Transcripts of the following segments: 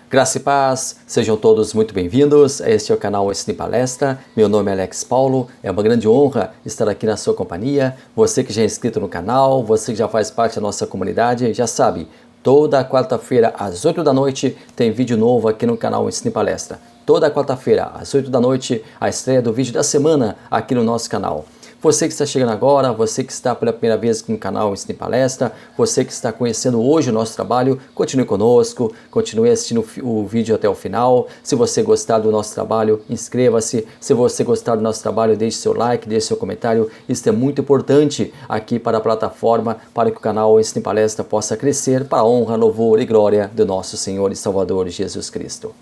Graça e paz, sejam todos muito bem-vindos. Este é o canal Ensina e Palestra. Meu nome é Alex Paulo. É uma grande honra estar aqui na sua companhia. Você que já é inscrito no canal, você que já faz parte da nossa comunidade, já sabe, toda quarta-feira às 8 da noite tem vídeo novo aqui no canal Ensina e Palestra. Toda quarta-feira às 8 da noite, a estreia do vídeo da semana aqui no nosso canal. Você que está chegando agora, você que está pela primeira vez aqui no canal Ensina e Palestra, você que está conhecendo hoje o nosso trabalho, continue conosco, continue assistindo o vídeo até o final. Se você gostar do nosso trabalho, inscreva-se. Se você gostar do nosso trabalho, deixe seu like, deixe seu comentário. Isso é muito importante aqui para a plataforma, para que o canal Ensina e Palestra possa crescer para a honra, louvor e glória do nosso Senhor e Salvador Jesus Cristo.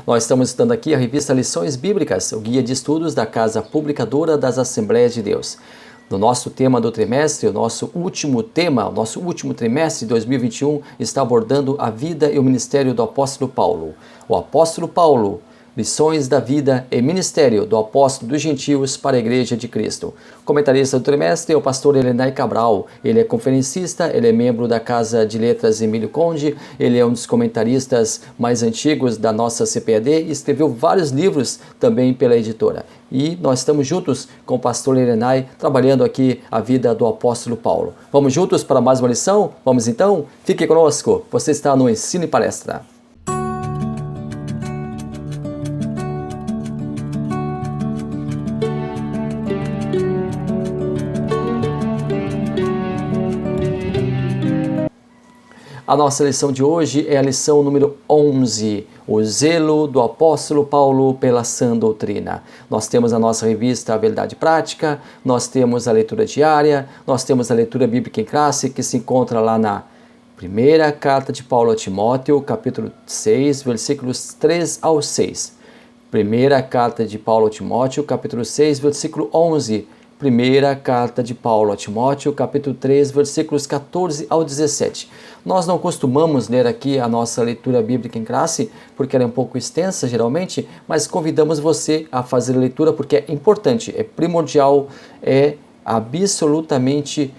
Nós estamos estudando aqui a revista Lições Bíblicas, o guia de estudos da Casa Publicadora das Assembleias de Deus. No nosso tema do trimestre, o nosso último trimestre de 2021 está abordando a vida e o ministério do apóstolo Paulo. O apóstolo Paulo, lições da vida e ministério do apóstolo dos gentios para a Igreja de Cristo. O comentarista do trimestre é o pastor Elenay Cabral. Ele é conferencista, ele é membro da Casa de Letras Emílio Conde, ele é um dos comentaristas mais antigos da nossa CPAD e escreveu vários livros também pela editora. E nós estamos juntos com o pastor Elenay trabalhando aqui a vida do apóstolo Paulo. Vamos juntos para mais uma lição? Vamos então? Fique conosco, você está no Ensina e Palestra. A nossa lição de hoje é a lição número 11, o zelo do apóstolo Paulo pela sã doutrina. Nós temos a nossa revista A Verdade Prática, nós temos a leitura diária, nós temos a leitura bíblica em classe, que se encontra lá na primeira carta de Paulo a Timóteo, capítulo 6, versículos 3 ao 6. Primeira carta de Paulo a Timóteo, capítulo 6, versículo 11. Primeira carta de Paulo a Timóteo, capítulo 3, versículos 14 ao 17. Nós não costumamos ler aqui a nossa leitura bíblica em classe, porque ela é um pouco extensa geralmente, mas convidamos você a fazer a leitura porque é importante, é primordial, é absolutamente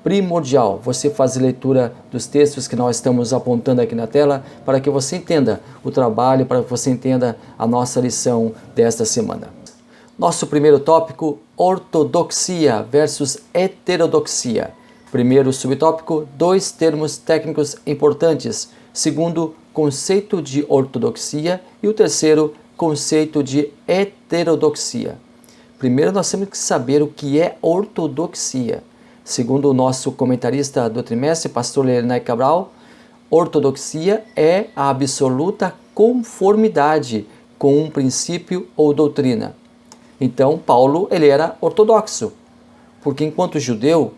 primordial você fazer leitura dos textos que nós estamos apontando aqui na tela para que você entenda o trabalho, para que você entenda a nossa lição desta semana. Nosso primeiro tópico, ortodoxia versus heterodoxia. Primeiro subtópico, dois termos técnicos importantes. Segundo, conceito de ortodoxia. E o terceiro, conceito de heterodoxia. Primeiro, nós temos que saber o que é ortodoxia. Segundo o nosso comentarista do trimestre, pastor Elenay Cabral, ortodoxia é a absoluta conformidade com um princípio ou doutrina. Então, Paulo, ele era ortodoxo, porque enquanto judeu,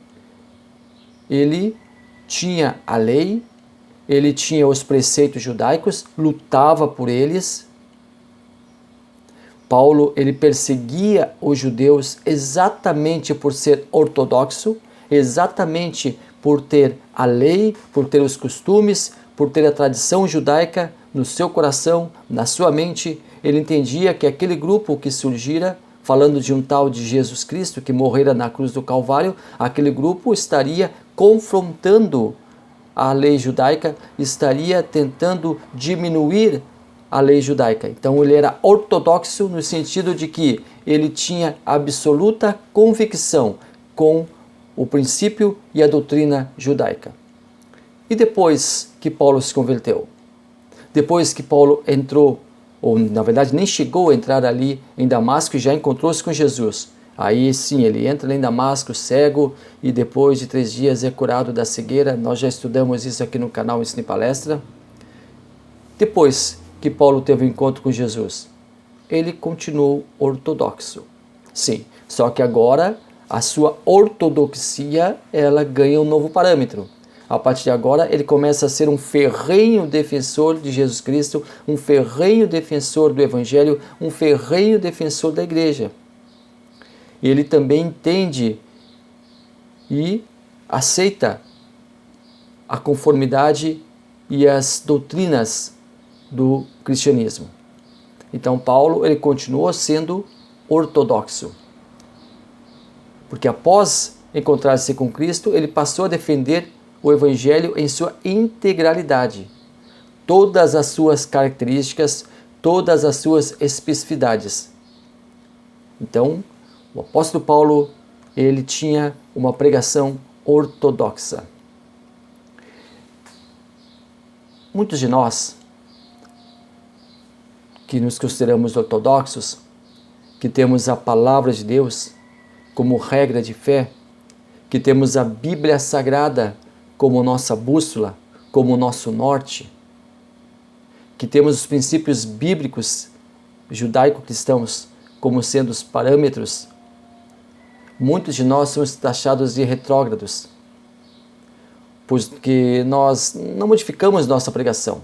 ele tinha a lei, ele tinha os preceitos judaicos, lutava por eles. Paulo, ele perseguia os judeus exatamente por ser ortodoxo, exatamente por ter a lei, por ter os costumes, por ter a tradição judaica no seu coração, na sua mente. Ele entendia que aquele grupo que surgira, falando de um tal de Jesus Cristo que morrera na cruz do Calvário, aquele grupo estaria confrontando a lei judaica, estaria tentando diminuir a lei judaica. Então ele era ortodoxo no sentido de que ele tinha absoluta convicção com o princípio e a doutrina judaica. E depois que Paulo se converteu? Depois que Paulo entrou, ou na verdade nem chegou a entrar ali em Damasco e já encontrou-se com Jesus. Aí sim, ele entra em Damasco cego e depois de 3 dias é curado da cegueira. Nós já estudamos isso aqui no canal Ensina e Palestra. Depois que Paulo teve um encontro com Jesus, ele continuou ortodoxo. Sim, só que agora a sua ortodoxia ela ganha um novo parâmetro. A partir de agora, ele começa a ser um ferrenho defensor de Jesus Cristo, um ferrenho defensor do Evangelho, um ferrenho defensor da igreja. E ele também entende e aceita a conformidade e as doutrinas do cristianismo. Então, Paulo, ele continuou sendo ortodoxo. Porque após encontrar-se com Cristo, ele passou a defender o Evangelho em sua integralidade. todas as suas características, todas as suas especificidades. Então, o apóstolo Paulo, ele tinha uma pregação ortodoxa. Muitos de nós, que nos consideramos ortodoxos, que temos a palavra de Deus como regra de fé, que temos a Bíblia Sagrada como nossa bússola, como nosso norte, que temos os princípios bíblicos judaico-cristãos como sendo os parâmetros, muitos de nós somos taxados de retrógrados, porque nós não modificamos nossa pregação.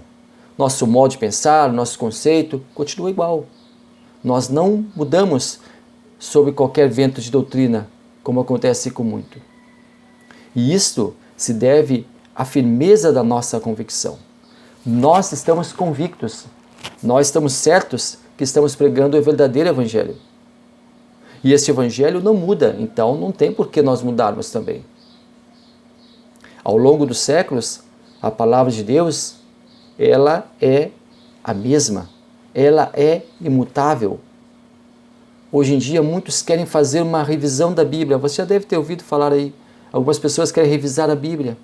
Nosso modo de pensar, nosso conceito continua igual. Nós não mudamos sob qualquer vento de doutrina, como acontece com muito. E isto se deve à firmeza da nossa convicção. Nós estamos convictos, nós estamos certos que estamos pregando o verdadeiro evangelho. E esse evangelho não muda, então não tem por que nós mudarmos também. Ao longo dos séculos, a palavra de Deus, ela é a mesma, ela é imutável. Hoje em dia, muitos querem fazer uma revisão da Bíblia. Você já deve ter ouvido falar aí. Algumas pessoas querem revisar a Bíblia,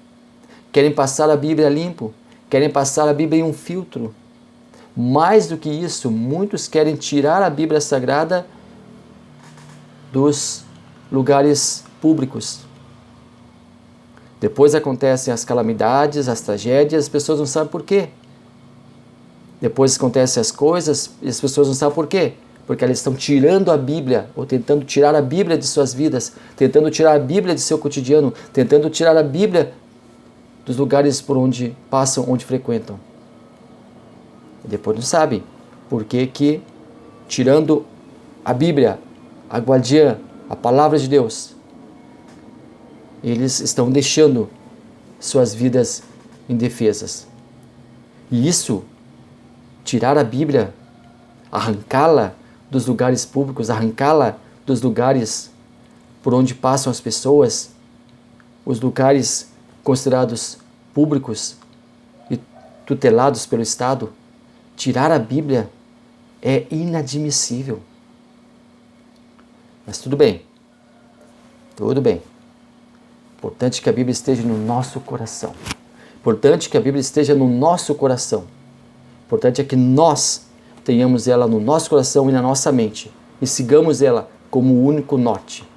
querem passar a Bíblia limpo, querem passar a Bíblia em um filtro. Mais do que isso, muitos querem tirar a Bíblia Sagrada dos lugares públicos. Depois acontecem as calamidades, as tragédias, as pessoas não sabem por quê. Depois acontecem as coisas e as pessoas não sabem por quê. Porque elas estão tirando a Bíblia, ou tentando tirar a Bíblia de suas vidas, tentando tirar a Bíblia de seu cotidiano, tentando tirar a Bíblia dos lugares por onde passam, onde frequentam. E depois não sabe por que, tirando a Bíblia, a guardiã, a palavra de Deus, eles estão deixando suas vidas indefesas. E isso, tirar a Bíblia, arrancá-la dos lugares públicos, arrancá-la dos lugares por onde passam as pessoas, os lugares considerados públicos e tutelados pelo Estado, tirar a Bíblia é inadmissível. Mas tudo bem. Importante que a Bíblia esteja no nosso coração. Importante que a Bíblia esteja no nosso coração. Importante é que nós tenhamos ela no nosso coração e na nossa mente e sigamos ela como o único norte.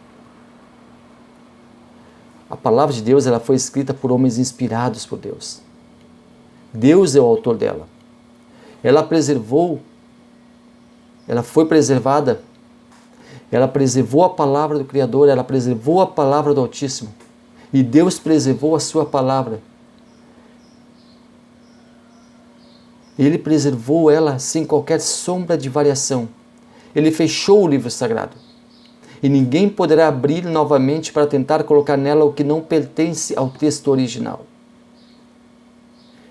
A palavra de Deus, ela foi escrita por homens inspirados por Deus. Deus é o autor dela. Ela foi preservada. Ela preservou a palavra do Criador, ela preservou a palavra do Altíssimo. E Deus preservou a sua palavra. Ele preservou ela sem qualquer sombra de variação. Ele fechou o livro sagrado. E ninguém poderá abrir novamente para tentar colocar nela o que não pertence ao texto original.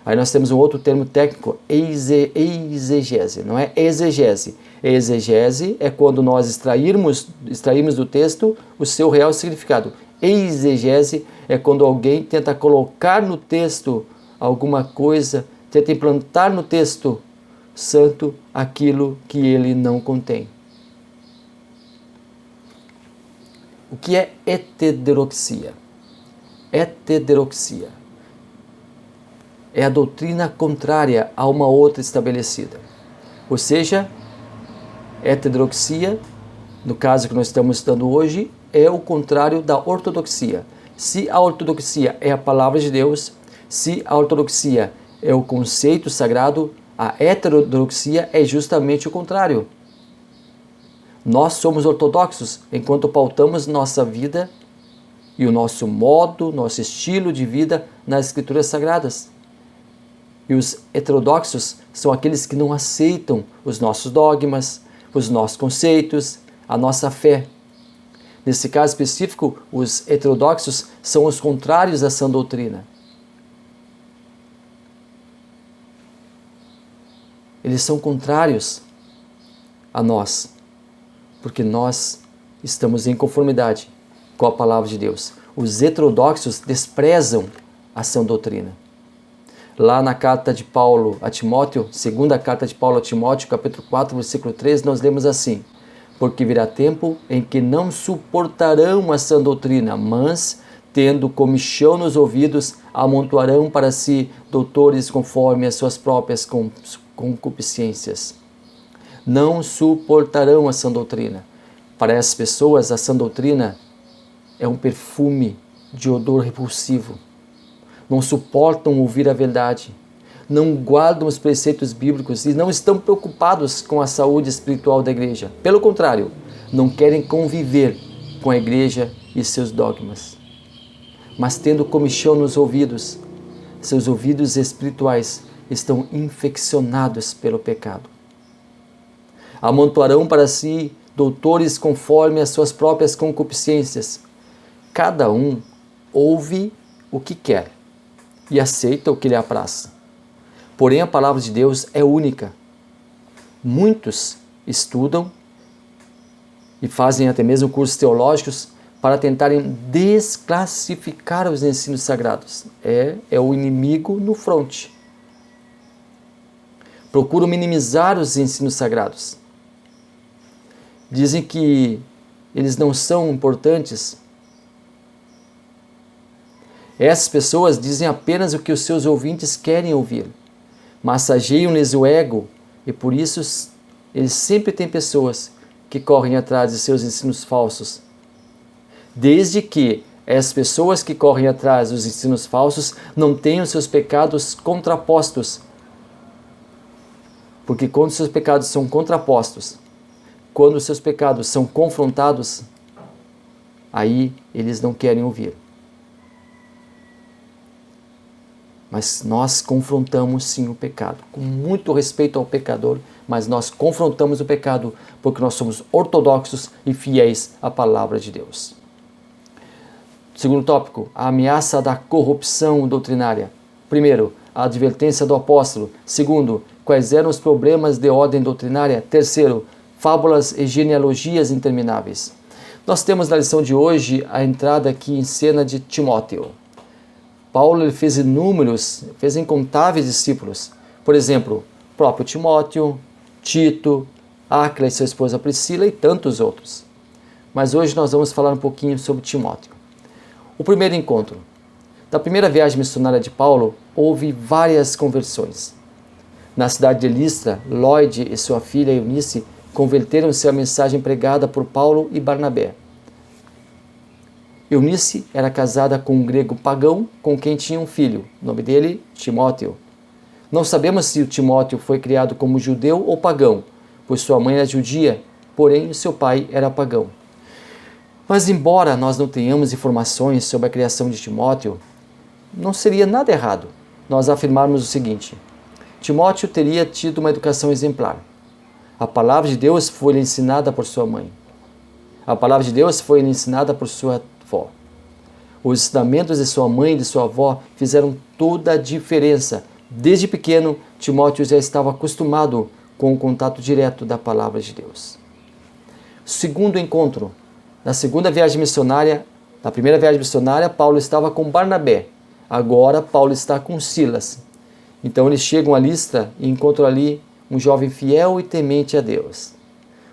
Aí nós temos um outro termo técnico, exegese, não é exegese. Exegese é quando nós extraímos do texto o seu real significado. Exegese é quando alguém tenta colocar no texto alguma coisa, tenta implantar no texto santo aquilo que ele não contém. O que é heterodoxia? Heterodoxia é a doutrina contrária a uma outra estabelecida. Ou seja, heterodoxia, no caso que nós estamos estudando hoje, é o contrário da ortodoxia. Se a ortodoxia é a palavra de Deus, se a ortodoxia é o conceito sagrado, a heterodoxia é justamente o contrário. Nós somos ortodoxos enquanto pautamos nossa vida e o nosso modo, nosso estilo de vida nas Escrituras Sagradas. E os heterodoxos são aqueles que não aceitam os nossos dogmas, os nossos conceitos, a nossa fé. Nesse caso específico, os heterodoxos são os contrários à sã doutrina. Eles são contrários a nós, porque nós estamos em conformidade com a palavra de Deus. Os heterodoxos desprezam a sã doutrina. Lá na carta de Paulo a Timóteo, segunda carta de Paulo a Timóteo, capítulo 4, versículo 3, nós lemos assim: porque virá tempo em que não suportarão a sã doutrina, mas, tendo comichão nos ouvidos, amontoarão para si doutores conforme as suas próprias concupiscências. Não suportarão a sã doutrina. Para essas pessoas, a sã doutrina é um perfume de odor repulsivo. Não suportam ouvir a verdade, não guardam os preceitos bíblicos e não estão preocupados com a saúde espiritual da igreja. Pelo contrário, não querem conviver com a igreja e seus dogmas. Mas tendo comichão nos ouvidos, seus ouvidos espirituais estão infeccionados pelo pecado. Amontoarão para si doutores conforme as suas próprias concupiscências. Cada um ouve o que quer e aceita o que lhe apraz. Porém, a palavra de Deus é única. Muitos estudam e fazem até mesmo cursos teológicos para tentarem desclassificar os ensinos sagrados. É o inimigo no fronte. Procuram minimizar os ensinos sagrados. Dizem que eles não são importantes. Essas pessoas dizem apenas o que os seus ouvintes querem ouvir. Massageiam-lhes o ego e por isso eles sempre têm pessoas que correm atrás de seus ensinos falsos. Desde que as pessoas que correm atrás dos ensinos falsos não tenham seus pecados contrapostos. Porque quando seus pecados são contrapostos, quando seus pecados são confrontados, aí eles não querem ouvir. Mas nós confrontamos sim o pecado, com muito respeito ao pecador, mas nós confrontamos o pecado porque nós somos ortodoxos e fiéis à palavra de Deus. Segundo tópico, a ameaça da corrupção doutrinária. Primeiro, a advertência do apóstolo. Segundo, quais eram os problemas de ordem doutrinária. Terceiro, fábulas e genealogias intermináveis. Nós temos na lição de hoje a entrada aqui em cena de Timóteo. Paulo fez incontáveis discípulos. Por exemplo, o próprio Timóteo, Tito, Áquila e sua esposa Priscila e tantos outros. Mas hoje nós vamos falar um pouquinho sobre Timóteo. O primeiro encontro. Da primeira viagem missionária de Paulo, houve várias conversões. Na cidade de Listra, Lloyd e sua filha Eunice converteram-se à mensagem pregada por Paulo e Barnabé. Eunice era casada com um grego pagão com quem tinha um filho, o nome dele, Timóteo. Não sabemos se o Timóteo foi criado como judeu ou pagão, pois sua mãe era judia, porém seu pai era pagão. Mas embora nós não tenhamos informações sobre a criação de Timóteo, não seria nada errado nós afirmarmos o seguinte: Timóteo teria tido uma educação exemplar. A palavra de Deus foi-lhe ensinada por sua mãe. A palavra de Deus foi-lhe ensinada por sua avó. Os ensinamentos de sua mãe e de sua avó fizeram toda a diferença. Desde pequeno, Timóteo já estava acostumado com o contato direto da palavra de Deus. Segundo encontro. Na segunda viagem missionária, na primeira viagem missionária, Paulo estava com Barnabé. Agora, Paulo está com Silas. Então, eles chegam a Listra e encontram ali um jovem fiel e temente a Deus.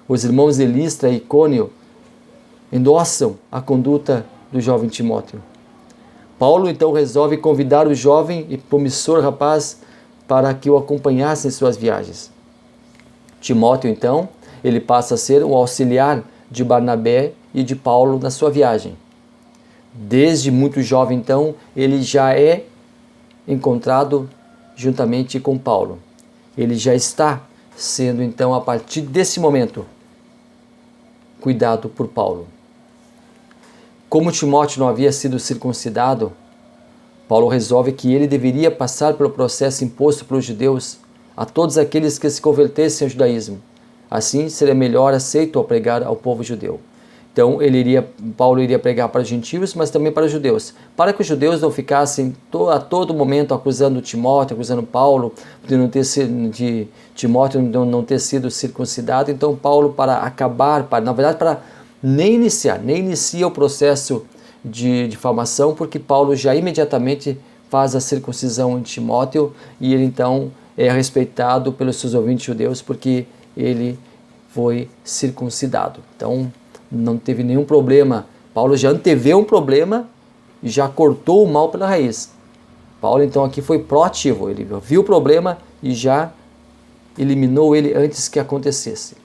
Os irmãos de Listra e Icônio endossam a conduta do jovem Timóteo. Paulo então resolve convidar o jovem e promissor rapaz para que o acompanhasse em suas viagens. Timóteo então, ele passa a ser o auxiliar de Barnabé e de Paulo na sua viagem. Desde muito jovem então, ele já é encontrado juntamente com Paulo. Ele já está sendo então, a partir desse momento, cuidado por Paulo. Como Timóteo não havia sido circuncidado, Paulo resolve que ele deveria passar pelo processo imposto pelos judeus a todos aqueles que se convertessem ao judaísmo. Assim, seria melhor aceito ao pregar ao povo judeu. Então, Paulo iria pregar para os gentios, mas também para os judeus. Para que os judeus não ficassem a todo momento acusando Timóteo, acusando Paulo de Timóteo não ter sido circuncidado. Então, Paulo, para nem inicia o processo de difamação, porque Paulo já imediatamente faz a circuncisão em Timóteo e ele então é respeitado pelos seus ouvintes judeus porque ele foi circuncidado. Então não teve nenhum problema. Paulo já anteveu um problema e já cortou o mal pela raiz. Paulo então aqui foi proativo, ele viu o problema e já eliminou ele antes que acontecesse.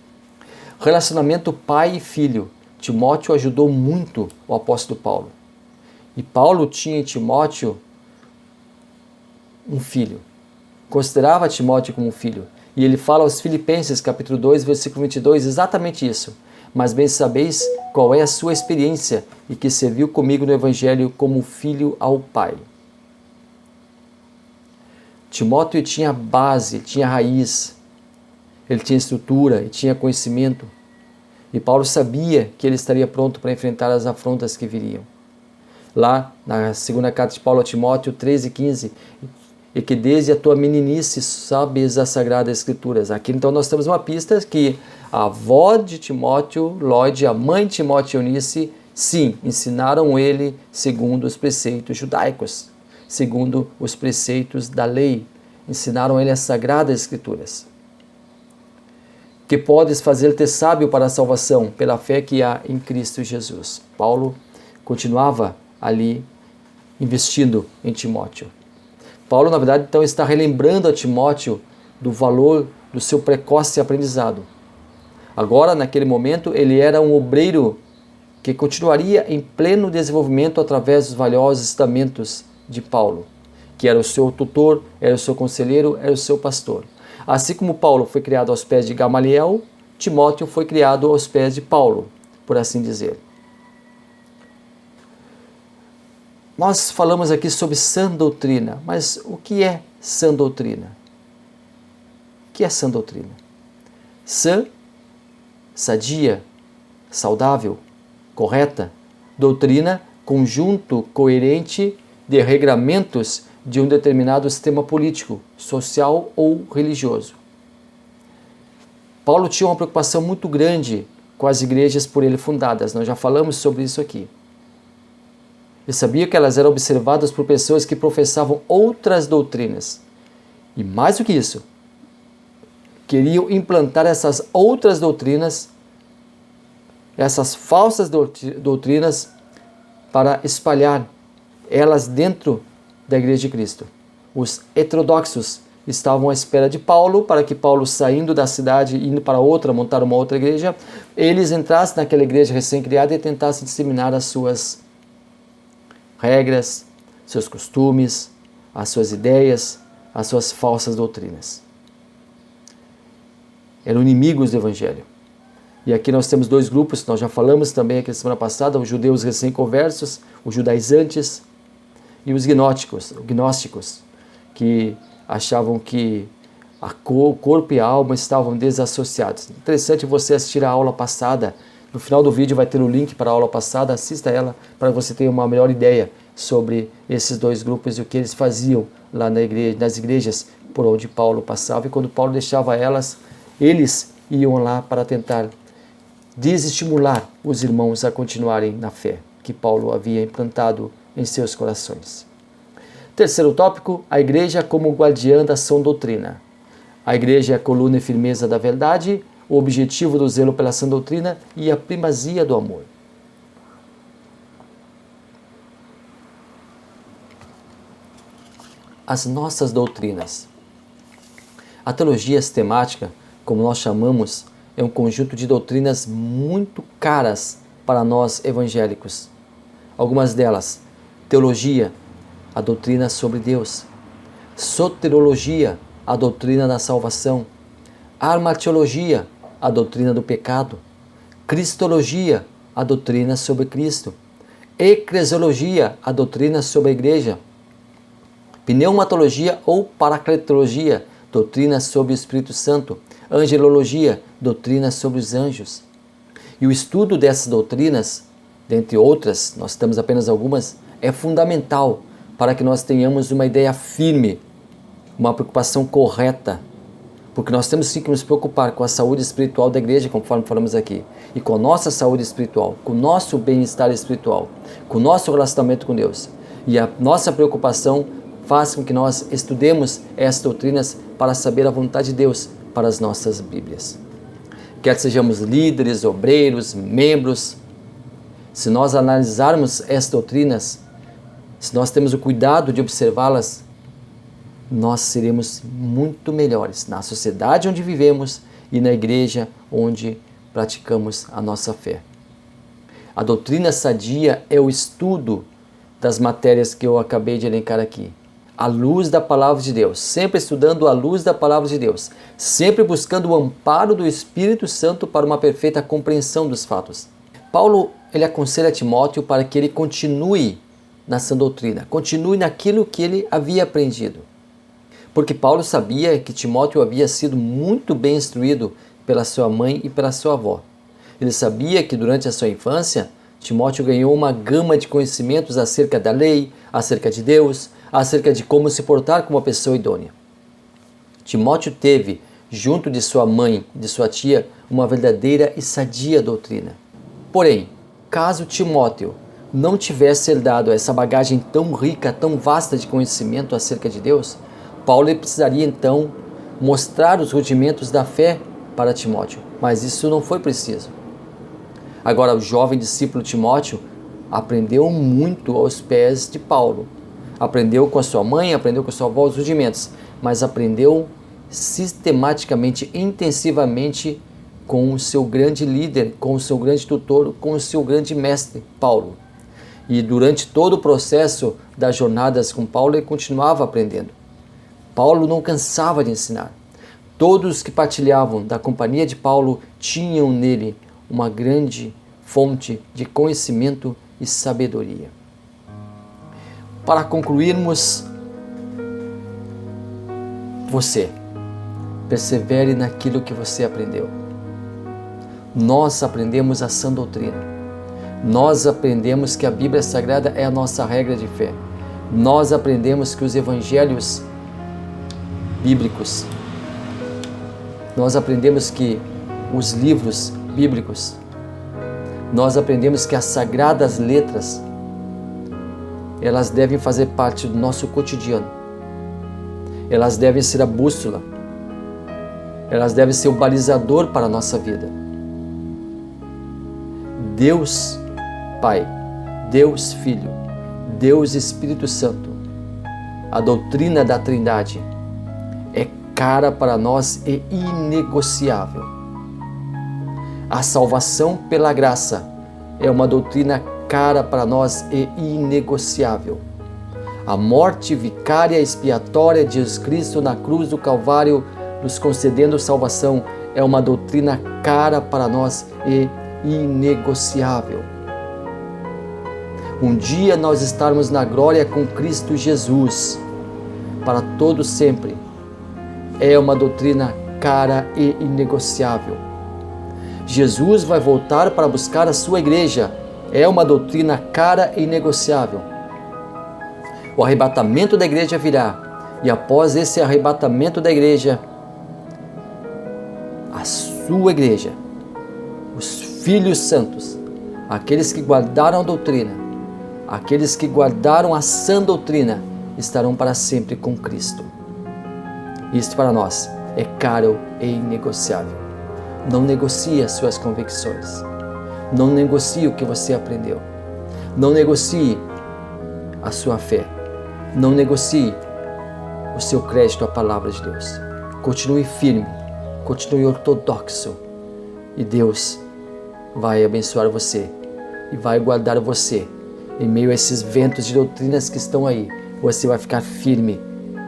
Relacionamento pai e filho. Timóteo ajudou muito o apóstolo Paulo. E Paulo tinha em Timóteo um filho. Considerava Timóteo como um filho. E ele fala aos Filipenses, capítulo 2, versículo 22, exatamente isso. Mas bem sabeis qual é a sua experiência e que serviu comigo no Evangelho como filho ao Pai. Timóteo tinha base, tinha raiz, ele tinha estrutura e tinha conhecimento. E Paulo sabia que ele estaria pronto para enfrentar as afrontas que viriam. Lá na segunda carta de Paulo a Timóteo 13:15, e que desde a tua meninice sabes as Sagradas Escrituras. Aqui então nós temos uma pista que a avó de Timóteo, Lóide, a mãe de Timóteo, Eunice, sim, ensinaram ele segundo os preceitos judaicos, segundo os preceitos da lei. Ensinaram ele as Sagradas Escrituras. Que podes fazer-te sábio para a salvação, pela fé que há em Cristo Jesus. Paulo continuava ali investindo em Timóteo. Paulo, na verdade, então está relembrando a Timóteo do valor do seu precoce aprendizado. Agora, naquele momento, ele era um obreiro que continuaria em pleno desenvolvimento através dos valiosos estamentos de Paulo, que era o seu tutor, era o seu conselheiro, era o seu pastor. Assim como Paulo foi criado aos pés de Gamaliel, Timóteo foi criado aos pés de Paulo, por assim dizer. Nós falamos aqui sobre sã doutrina, mas o que é sã doutrina? O que é sã doutrina? Sã, sadia, saudável, correta. Doutrina, conjunto coerente de regramentos de um determinado sistema político, social ou religioso. Paulo tinha uma preocupação muito grande com as igrejas por ele fundadas, nós já falamos sobre isso aqui. Ele sabia que elas eram observadas por pessoas que professavam outras doutrinas. E mais do que isso, queriam implantar essas outras doutrinas, essas falsas doutrinas, para espalhar elas dentro da Igreja de Cristo. Os heterodoxos estavam à espera de Paulo, para que Paulo, saindo da cidade e indo para outra, montar uma outra igreja, eles entrassem naquela igreja recém-criada e tentassem disseminar as suas regras, seus costumes, as suas ideias, as suas falsas doutrinas. Eram inimigos do Evangelho. E aqui nós temos dois grupos, nós já falamos também aqui na semana passada, os judeus recém-conversos, os judaizantes e os gnósticos, que achavam que o corpo e a alma estavam desassociados. Interessante você assistir a aula passada. No final do vídeo vai ter o link para a aula passada, assista ela para você ter uma melhor ideia sobre esses dois grupos e o que eles faziam lá nas igrejas por onde Paulo passava. E quando Paulo deixava elas, eles iam lá para tentar desestimular os irmãos a continuarem na fé que Paulo havia implantado em seus corações. Terceiro tópico, a igreja como guardiã da sã doutrina. A igreja é a coluna e firmeza da verdade, o objetivo do zelo pela sã doutrina e a primazia do amor. As nossas doutrinas. A teologia sistemática, como nós chamamos, é um conjunto de doutrinas muito caras para nós evangélicos. Algumas delas: teologia, a doutrina sobre Deus; soteriologia, a doutrina da salvação; armatiologia, a doutrina do pecado; cristologia, a doutrina sobre Cristo; eclesiologia, a doutrina sobre a igreja; pneumatologia ou paracletologia, doutrina sobre o Espírito Santo; angelologia, doutrina sobre os anjos. E o estudo dessas doutrinas, dentre outras, nós temos apenas algumas, é fundamental para que nós tenhamos uma ideia firme, uma preocupação correta, porque nós temos sim que nos preocupar com a saúde espiritual da igreja, conforme falamos aqui, e com a nossa saúde espiritual, com o nosso bem-estar espiritual, com o nosso relacionamento com Deus. E a nossa preocupação faz com que nós estudemos essas doutrinas para saber a vontade de Deus para as nossas Bíblias. Quer sejamos líderes, obreiros, membros, se nós analisarmos essas doutrinas, se nós temos o cuidado de observá-las, nós seremos muito melhores na sociedade onde vivemos e na igreja onde praticamos a nossa fé. A doutrina sadia é o estudo das matérias que eu acabei de elencar aqui, à luz da palavra de Deus, sempre estudando à luz da palavra de Deus, sempre buscando o amparo do Espírito Santo para uma perfeita compreensão dos fatos. Paulo, ele aconselha Timóteo para que ele continue na sã doutrina, continue naquilo que ele havia aprendido. Porque Paulo sabia que Timóteo havia sido muito bem instruído pela sua mãe e pela sua avó. Ele sabia que durante a sua infância, Timóteo ganhou uma gama de conhecimentos acerca da lei, acerca de Deus, acerca de como se portar como uma pessoa idônea. Timóteo teve, junto de sua mãe e de sua tia, uma verdadeira e sadia doutrina. Porém, caso Timóteo não tivesse herdado essa bagagem tão rica, tão vasta de conhecimento acerca de Deus, Paulo precisaria então mostrar os rudimentos da fé para Timóteo, mas isso não foi preciso. Agora, o jovem discípulo Timóteo aprendeu muito aos pés de Paulo. Aprendeu com a sua mãe, aprendeu com a sua avó os rudimentos, mas aprendeu sistematicamente, intensivamente com o seu grande líder, com o seu grande tutor, com o seu grande mestre, Paulo. E durante todo o processo das jornadas com Paulo, ele continuava aprendendo. Paulo não cansava de ensinar. Todos que partilhavam da companhia de Paulo tinham nele uma grande fonte de conhecimento e sabedoria. Para concluirmos, você persevere naquilo que você aprendeu. Nós aprendemos a sã doutrina. Nós aprendemos que a Bíblia Sagrada é a nossa regra de fé. Nós aprendemos que os evangelhos bíblicos, nós aprendemos que os livros bíblicos, nós aprendemos que as sagradas letras, elas devem fazer parte do nosso cotidiano. Elas devem ser a bússola. Elas devem ser o balizador para a nossa vida. Deus Pai, Deus Filho, Deus Espírito Santo, a doutrina da Trindade é cara para nós e inegociável. A salvação pela graça é uma doutrina cara para nós e inegociável. A morte vicária expiatória de Jesus Cristo na cruz do Calvário, nos concedendo salvação, é uma doutrina cara para nós e inegociável. Um dia nós estarmos na glória com Cristo Jesus, para todo sempre, é uma doutrina cara e inegociável. Jesus vai voltar para buscar a sua igreja, é uma doutrina cara e inegociável. O arrebatamento da igreja virá, e após esse arrebatamento da igreja, a sua igreja, os filhos santos, aqueles que guardaram a doutrina, aqueles que guardaram a sã doutrina, estarão para sempre com Cristo. Isto para nós é caro e inegociável. Não negocie as suas convicções. Não negocie o que você aprendeu. Não negocie a sua fé. Não negocie o seu crédito à palavra de Deus. Continue firme, continue ortodoxo, e Deus vai abençoar você e vai guardar você em meio a esses ventos de doutrinas que estão aí. Você vai ficar firme,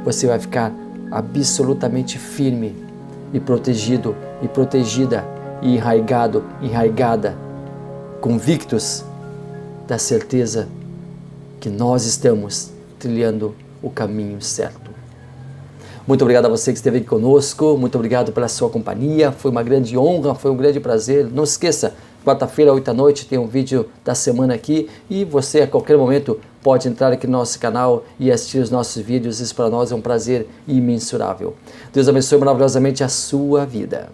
você vai ficar absolutamente firme e protegido e protegida e enraigada, convictos da certeza que nós estamos trilhando o caminho certo. Muito obrigado a você que esteve aqui conosco, muito obrigado pela sua companhia, foi uma grande honra, foi um grande prazer. Não esqueça, quarta-feira, 8 da noite, tem um vídeo da semana aqui e você a qualquer momento pode entrar aqui no nosso canal e assistir os nossos vídeos. Isso para nós é um prazer imensurável. Deus abençoe maravilhosamente a sua vida.